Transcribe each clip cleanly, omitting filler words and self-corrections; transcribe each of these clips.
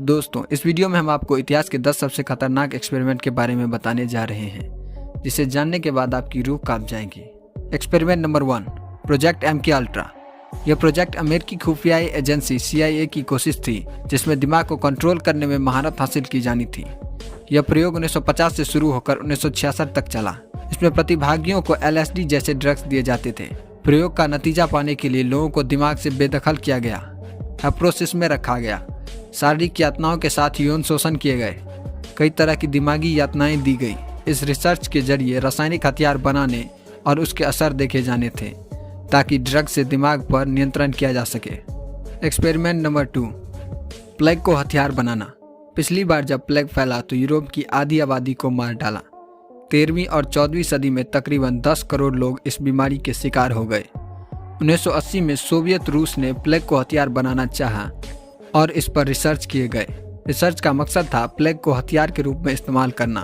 दोस्तों, इस वीडियो में हम आपको इतिहास के 10 सबसे खतरनाक एक्सपेरिमेंट के बारे में बताने जा रहे हैं, जिसे जानने के बाद आपकी रूह कांप जाएगी। Experiment number 1, project MK ultra. यह प्रोजेक्ट अमेरिकी खुफिया एजेंसी CIA की कोशिश थी, जिसमें दिमाग को कंट्रोल करने में महारत हासिल की जानी थी। यह प्रयोग 1950 से शुरू होकर 1966 तक चला। इसमें प्रतिभागियों को LSD जैसे ड्रग्स दिए जाते थे। प्रयोग का नतीजा पाने के लिए लोगों को दिमाग से बेदखल किया गया, प्रोसेस में रखा गया, शारीरिक यातनाओं के साथ यौन शोषण किए गए, कई तरह की दिमागी यातनाएं दी गई। इस रिसर्च के जरिए रासायनिक हथियार बनाने और उसके असर देखे जाने थे, ताकि ड्रग से दिमाग पर नियंत्रण किया जा सके। एक्सपेरिमेंट नंबर 2, प्लेग को हथियार बनाना। पिछली बार जब प्लेग फैला तो यूरोप की आधी आबादी को मार डाला। 13वीं और 14वीं सदी में तकरीबन 10 करोड़ लोग इस बीमारी के शिकार हो गए। 1980 में सोवियत रूस ने प्लेग को हथियार बनाना चाहा और इस पर रिसर्च किए गए। रिसर्च का मकसद था प्लेग को हथियार के रूप में इस्तेमाल करना।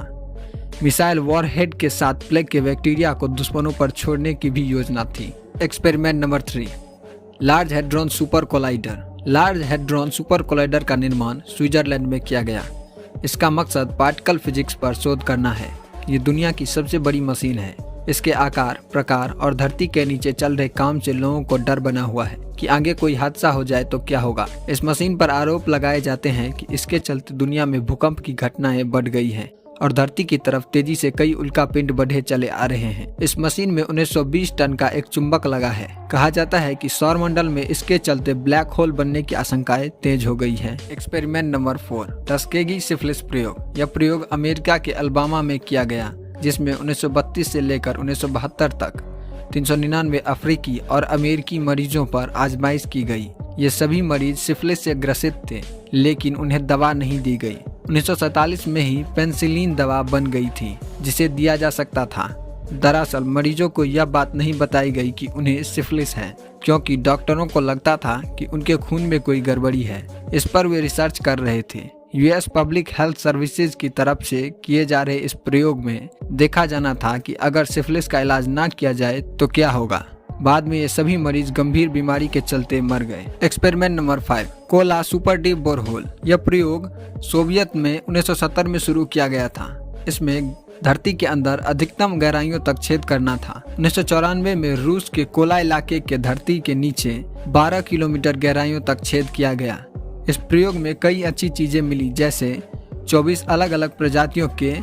मिसाइल वॉरहेड के साथ प्लेग के बैक्टीरिया को दुश्मनों पर छोड़ने की भी योजना थी। Experiment number 3, large hadron super collider. Large hadron super collider का निर्माण स्विट्जरलैंड में किया गया। इसका मकसद पार्टिकल फिजिक्स पर शोध करना है। ये दुनिया की सबसे बड़ी मशीन है। इसके आकार, प्रकार और धरती के नीचे चल रहे काम से लोगों को डर बना हुआ है कि आगे कोई हादसा हो जाए तो क्या होगा। इस मशीन पर आरोप लगाए जाते हैं कि इसके चलते दुनिया में भूकंप की घटनाएं बढ़ गई हैं और धरती की तरफ तेजी से कई उल्कापिंड बढ़े चले आ रहे हैं। इस मशीन में 1920 टन का एक चुंबक लगा है। कहा जाता है कि सौरमंडल में इसके चलते ब्लैक होल बनने की आशंकाएं तेज हो गई हैं। एक्सपेरिमेंट नंबर 4, टस्केगी सिफिलिस प्रयोग। यह प्रयोग अमेरिका के अल्बामा में किया गया, जिसमें 1932 से लेकर 1972 तक 399 अफ्रीकी और अमेरिकी मरीजों पर आजमाइश की गई। ये सभी मरीज सिफिलिस से ग्रसित थे, लेकिन उन्हें दवा नहीं दी गई। 1947 में ही पेनिसिलिन दवा बन गई थी, जिसे दिया जा सकता था। दरअसल मरीजों को यह बात नहीं बताई गई कि उन्हें सिफिलिस है, क्योंकि डॉक्टरों को लगता था कि उनके खून में कोई गड़बड़ी है। इस पर वे रिसर्च कर रहे थे। US पब्लिक हेल्थ सर्विसेज की तरफ से किए जा रहे इस प्रयोग में देखा जाना था कि अगर सिफिलिस का इलाज ना किया जाए तो क्या होगा। बाद में ये सभी मरीज गंभीर बीमारी के चलते मर गए। Experiment number 5, Kola super deep borehole. यह प्रयोग सोवियत में 1970 में शुरू किया गया था। इसमें धरती के अंदर अधिकतम गहराइयों तक छेद करना था। 1994 में रूस के कोला इलाके के धरती के नीचे 12 किलोमीटर गहराइयों तक छेद किया गया। इस प्रयोग में कई अच्छी चीजें मिली, जैसे 24 अलग अलग प्रजातियों के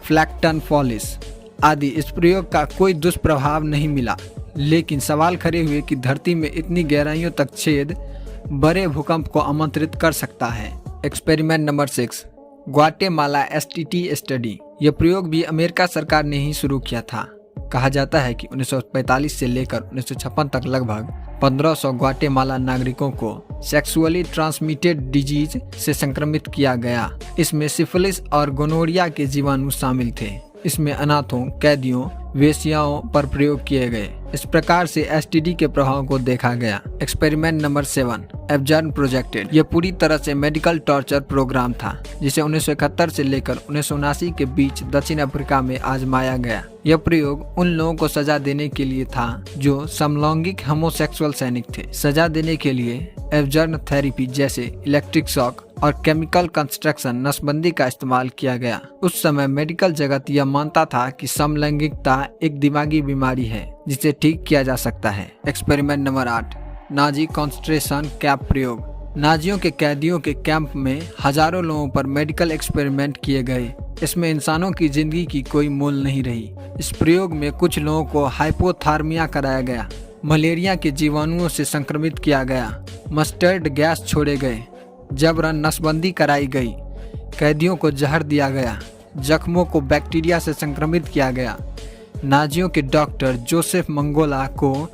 फ्लैक्टन फॉलिस आदि। इस प्रयोग का कोई दुष्प्रभाव नहीं मिला, लेकिन सवाल खड़े हुए कि धरती में इतनी गहराइयों तक छेद बड़े भूकंप को आमंत्रित कर सकता है। Experiment number 6, Guatemala STT study. यह प्रयोग भी अमेरिका सरकार ने ही शुरू किया था। कहा जाता है कि 1945 से लेकर 1956 तक लगभग 1500 ग्वाटेमाला नागरिकों को सेक्सुअली ट्रांसमिटेड डिजीज से संक्रमित किया गया। इसमें सिफिलिस और गोनोरिया के जीवाणु शामिल थे। इसमें अनाथों, कैदियों, वेश्याओं पर प्रयोग किए गए। इस प्रकार से STD के प्रभाव को देखा गया। एक्सपेरिमेंट नंबर 7, एब्जर्न प्रोजेक्टेड। यह पूरी तरह से मेडिकल टॉर्चर प्रोग्राम था, जिसे 1971 से लेकर 1979 के बीच दक्षिण अफ्रीका में आजमाया गया। यह प्रयोग उन लोगों को सजा देने के लिए था जो समलैंगिक होमोसेक्सुअल सैनिक थे। सजा देने के लिए एब्जर्न थेरेपी जैसे इलेक्ट्रिक शॉक और केमिकल कंस्ट्रक्शन नसबंदी का इस्तेमाल किया गया। उस समय मेडिकल जगत यह मानता था कि समलैंगिकता एक दिमागी बीमारी है, जिसे ठीक किया जा सकता है। Experiment number 8, Nazi concentration camp प्रयोग। नाजियों के कैदियों के कैंप में हजारों लोगों पर मेडिकल एक्सपेरिमेंट किए गए। इसमें इंसानों की जिंदगी की कोई मोल नहीं रही। इस प्रयोग में कुछ लोगों को हाइपोथर्मिया कराया गया, मलेरिया के जीवाणुओं से संक्रमित किया गया, मस्टर्ड गैस छोड़े गए, जबरन नसबंदी कराई गई, कैदियों को जहर दिया गया, जख्मों को बैक्टीरिया से संक्रमित किया गया। नाजियों के डॉक्टर जोसेफ मंगोला को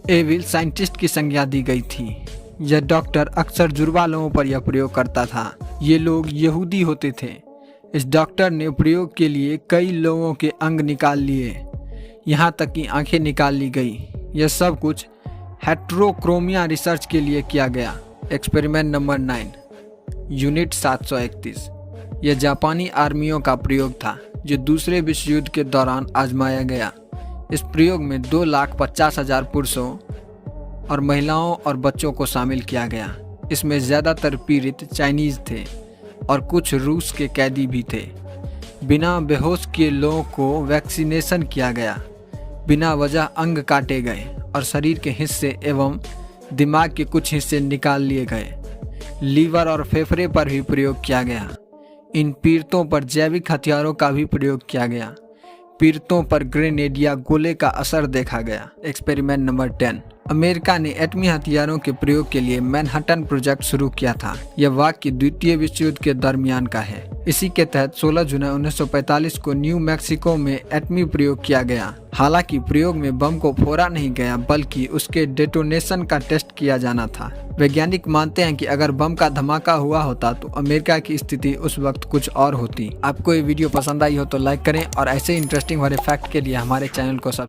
एविल साइंटिस्ट की संज्ञा दी गई थी। यह डॉक्टर अक्सर जुड़वा लोगों पर यह प्रयोग करता था। ये लोग यहूदी होते थे। इस डॉक्टर ने प्रयोग के लिए कई लोगों के अंग निकाल लिए, यहाँ तक कि आंखें निकाल ली गई। यह सब कुछ हेट्रोक्रोमिया रिसर्च के लिए किया गया। Experiment number 9, unit 731। यह जापानी आर्मियों का प्रयोग था, जो दूसरे विश्व युद्ध के दौरान आजमाया गया। इस प्रयोग में 2,50,000 पुरुषों और महिलाओं और बच्चों को शामिल किया गया। इसमें ज़्यादातर पीड़ित चाइनीज़ थे और कुछ रूस के कैदी भी थे। बिना बेहोश किए लोगों को वैक्सीनेशन किया गया। बिना वजह अंग काटे गए और शरीर के हिस्से एवं दिमाग के कुछ हिस्से निकाल लिए गए। लीवर और फेफड़े पर भी प्रयोग किया गया। इन पीड़ितों पर जैविक हथियारों का भी प्रयोग किया गया। पीड़ितों पर ग्रेनेड या गोले का असर देखा गया। Experiment number 10। अमेरिका ने एटमी हथियारों के प्रयोग के लिए मैनहट्टन प्रोजेक्ट शुरू किया था। यह वाक्य द्वितीय विश्व युद्ध के दरमियान का है। इसी के तहत 16 जुलाई 1945 को न्यू मैक्सिको में एटमी प्रयोग किया गया। हालांकि प्रयोग में बम को फोड़ा नहीं गया, बल्कि उसके डेटोनेशन का टेस्ट किया जाना था। वैज्ञानिक मानते हैं कि अगर बम का धमाका हुआ होता तो अमेरिका की स्थिति उस वक्त कुछ और होती। आपको ये वीडियो पसंद आई हो तो लाइक करें और ऐसे इंटरेस्टिंग वाले फैक्ट के लिए हमारे चैनल को सब्सक्राइब